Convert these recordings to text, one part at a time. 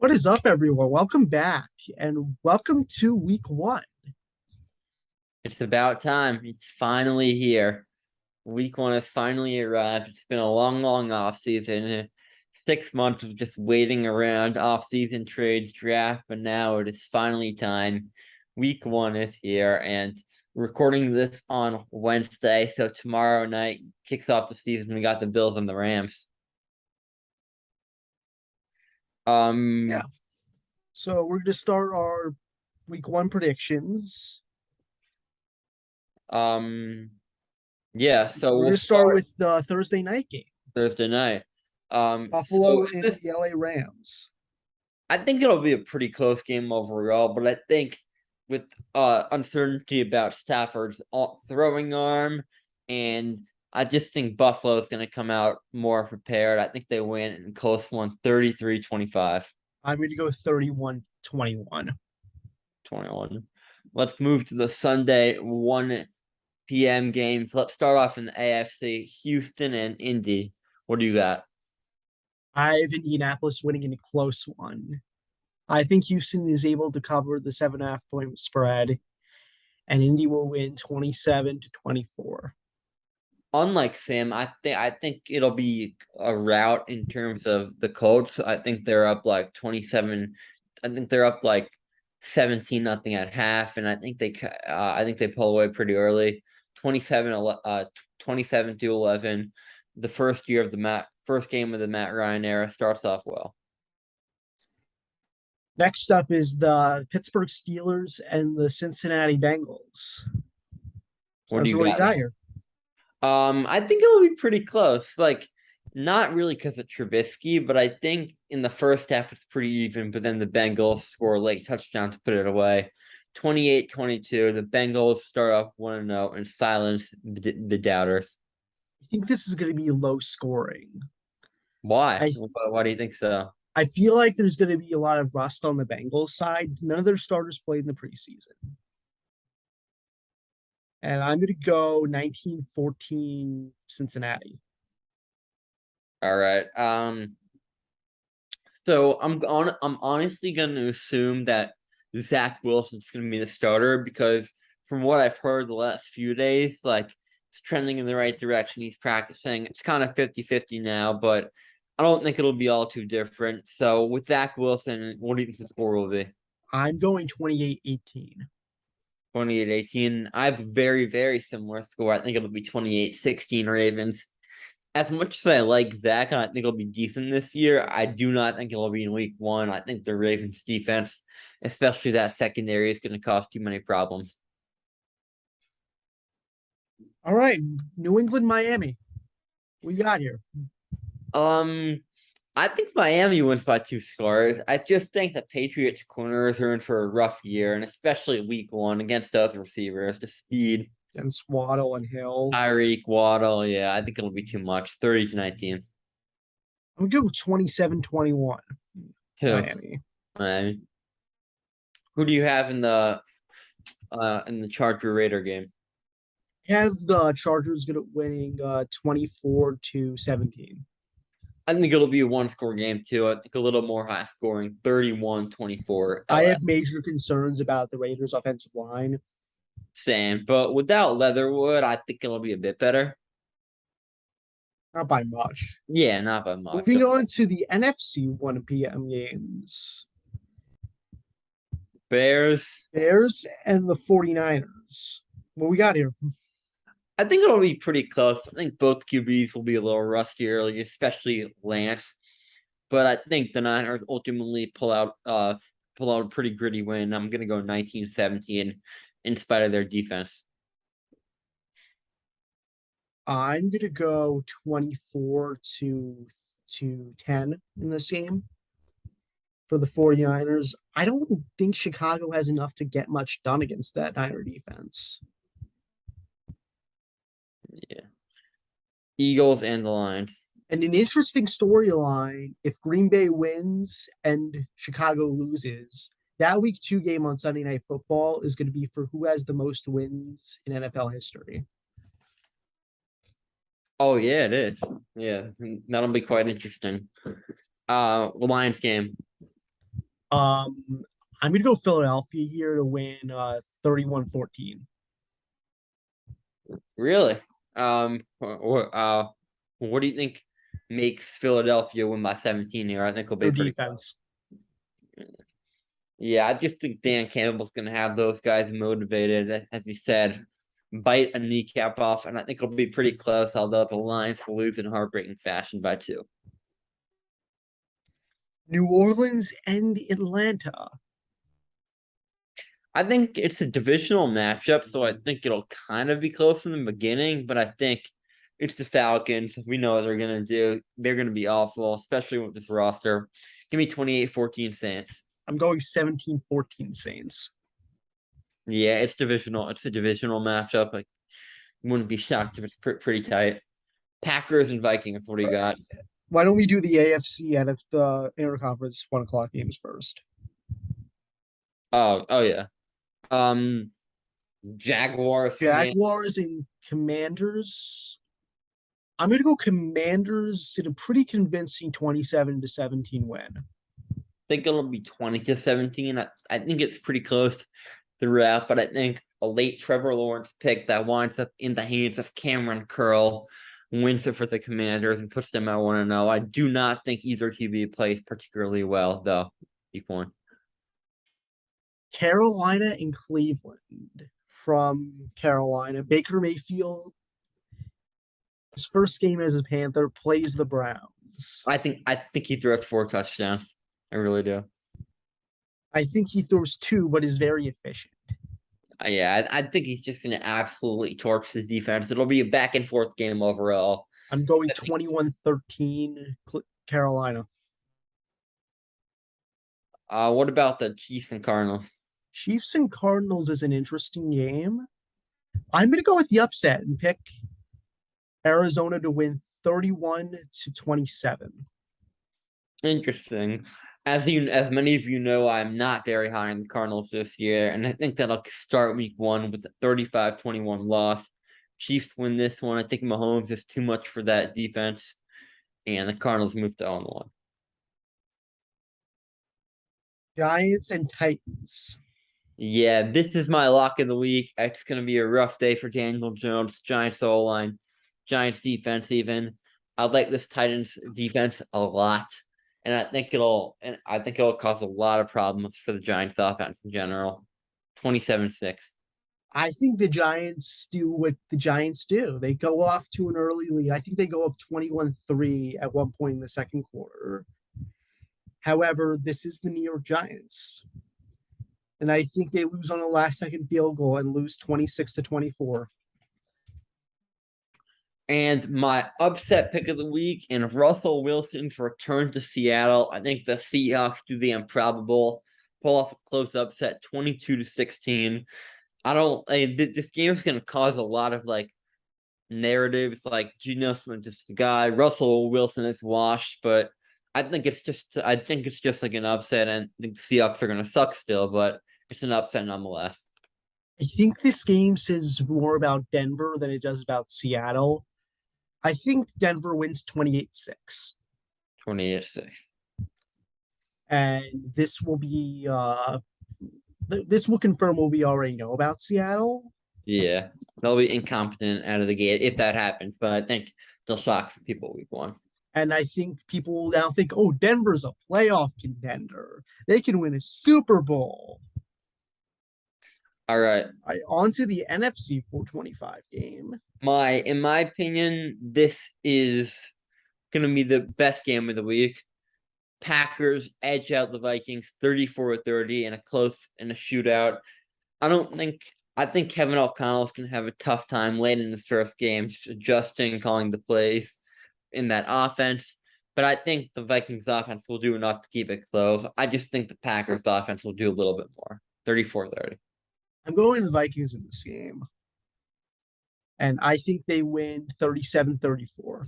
What is up, everyone? Welcome back and welcome to week one. It's about time. It's finally here. Week one has finally arrived. It's been a long, long off season. 6 months of just waiting around off season trades, draft, but now it is finally time. Week one is here, and we're recording this on Wednesday, so tomorrow night kicks off the season. We got the Bills and the Rams. Yeah. Um, So we're going to start our week one predictions. um, yeah, so We're we'll going to start start with the Thursday night game, Thursday night. So Buffalo and this the LA Rams. I think it'll be a pretty close game overall, but I think with uncertainty about Stafford's throwing arm, and I just think Buffalo's going to come out more prepared. I think they win in close one, 33-25, I'm going to go 31-21. 21. Let's move to the Sunday 1 p.m. games. Let's start off in the AFC, Houston and Indy. What do you got? I have Indianapolis winning in a close one. I think Houston is able to cover the 7.5 point spread, and Indy will win 27-24. Unlike Sam, I think it'll be a rout in terms of the Colts. I think they're up like 27. I think they're up like 17-0 at half, and I think they pull away pretty early. 27-11. The first game of the Matt Ryan era starts off well. Next up is the Pittsburgh Steelers and the Cincinnati Bengals. What do Spencer, you what do you got got there? here? I think it'll be pretty close. Like, not really because of Trubisky, but I think in the first half it's pretty even, but then the Bengals score a late touchdown to put it away. 28-22. The Bengals start off 1-0 and silence the doubters. I think this is going to be low scoring. Why? I Why do you think so? I feel like there's going to be a lot of rust on the Bengals side. None of their starters played in the preseason. And I'm going to go 1914 Cincinnati. All right. So I'm honestly gonna assume that Zach Wilson's gonna be the starter because from what I've heard the last few days, like it's trending in the right direction. He's practicing. It's kind of 50-50 now, but I don't think it'll be all too different. So with Zach Wilson, what do you think the score will be? I'm going 28-18. 28-18. I have a very, very similar score. I think it'll be 28-16 Ravens. As much as I like Zach, and I think he'll be decent this year, I do not think he'll be in week one. I think the Ravens defense, especially that secondary, is going to cause too many problems. All right, New England, Miami. We got here. Um, I think Miami wins by 2 scores. I just think the Patriots corners are in for a rough year, and especially week one against those receivers, the speed. And Swaddle and Hill. Tyreek, Waddle, yeah, I think it'll be too much. 30-19. I'm going to go 27-21 Who? Miami. Miami. Who do you have in the Charger Raider game? Have the Chargers going to winning 24-17. I think it'll be a one-score game too. I think a little more high scoring, 31-24 I LA. have major concerns about the Raiders' offensive line. Same. But without Leatherwood, I think it'll be a bit better. Not by much. Yeah, not by much. Moving on to the NFC 1 p.m. games. Bears. Bears and the 49ers. What we got here? I think it'll be pretty close. I think both QBs will be a little rusty early, especially Lance. But I think the Niners ultimately pull out a pretty gritty win. I'm gonna go 19-17 in spite of their defense. I'm gonna go 24 to 10 in this game for the 49ers. I don't think Chicago has enough to get much done against that Niner defense. Yeah. Eagles and the Lions. And an interesting storyline, if Green Bay wins and Chicago loses, that week two game on Sunday Night Football is going to be for who has the most wins in NFL history. Oh yeah, it is. Yeah, that'll be quite interesting. Lions game. I'm gonna go Philadelphia here to win 31-14. Really? What do you think makes Philadelphia win by 17 here? I think it'll be Their pretty. defense. Yeah, I just think Dan Campbell's gonna have those guys motivated, as you said, bite a kneecap off, and I think it'll be pretty close, although the Lions will lose in heartbreaking fashion by 2. New Orleans and Atlanta. I think it's a divisional matchup, so I think it'll kind of be close in the beginning, but I think it's the Falcons. We know what they're gonna do. They're gonna be awful, especially with this roster. Give me 28-14 Saints. I'm going 17-14 Saints. Yeah, it's divisional. It's a divisional matchup. Like, wouldn't be shocked if it's pretty tight. Packers and Vikings. What do you got? Why don't we do the AFC and if the interconference 1 o'clock games first? Oh yeah. Um, Jaguars. Jaguars and Commanders. I'm gonna go Commanders in a pretty convincing 27-17 win. Think it'll be 20-17. I think it's pretty close throughout, but I think a late Trevor Lawrence pick that winds up in the hands of Cameron Curl wins it for the Commanders and puts them at 1-0. I do not think either QB plays particularly well, though. Week 1. Carolina and Cleveland from Carolina. Baker Mayfield, his first game as a Panther, plays the Browns. I think he throws 4 touchdowns. I really do. I think he throws 2, but is very efficient. Yeah, I think he's just going to absolutely torch his defense. It'll be a back and forth game overall. I'm going 21-13 Carolina. What about the Chiefs and Cardinals? Chiefs and Cardinals is an interesting game. I'm going to go with the upset and pick Arizona to win 31-27. Interesting. As many of you know, I'm not very high on the Cardinals this year, and I think that'll start week 1 with a 35-21 loss. Chiefs win this one. I think Mahomes is too much for that defense, and the Cardinals move to 0-1. Giants and Titans. Yeah, this is my lock of the week. It's going to be a rough day for Daniel Jones, Giants O-line, Giants defense even. I like this Titans defense a lot. And I think it'll cause a lot of problems for the Giants offense in general. 27-6. I think the Giants do what the Giants do. They go off to an early lead. I think they go up 21-3 at one point in the second quarter. However, this is the New York Giants. And I think they lose on a last second field goal and lose 26-24. And my upset pick of the week in Russell Wilson's return to Seattle. I think the Seahawks do the improbable, pull off a close upset, 22-16. This game is going to cause a lot of narratives, like Geno Smith is the guy, Russell Wilson is washed, but I think it's just like an upset, and the Seahawks are going to suck still, but it's an upset nonetheless. I think this game says more about Denver than it does about Seattle. I think Denver wins 28-6. 28-6. And this will be this will confirm what we already know about Seattle. Yeah, they'll be incompetent out of the gate if that happens, but I think they'll shock some people week 1. And I think people will now think, oh, Denver's a playoff contender. They can win a Super Bowl. All right. On to the NFC 425 game. In my opinion, this is going to be the best game of the week. Packers edge out the Vikings 34-30 in a shootout. I think Kevin O'Connell's going to have a tough time late in his first game, adjusting, calling the plays in that offense. But I think the Vikings offense will do enough to keep it close. I just think the Packers offense will do a little bit more. 34-30. I'm going the Vikings in this game. And I think they win 37-34.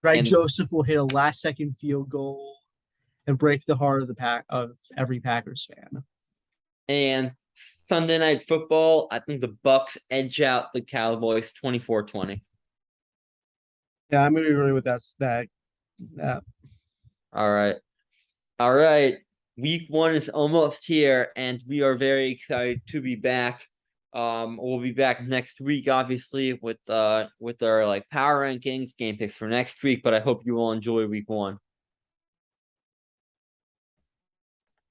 Greg Joseph will hit a last-second field goal and break the heart of every Packers fan. And Sunday Night Football, I think the Bucks edge out the Cowboys 24-20. Yeah, I'm going to agree with that. All right. All right, week one is almost here, and we are very excited to be back. We'll be back next week, obviously, with our like power rankings, game picks for next week. But I hope you will enjoy week one.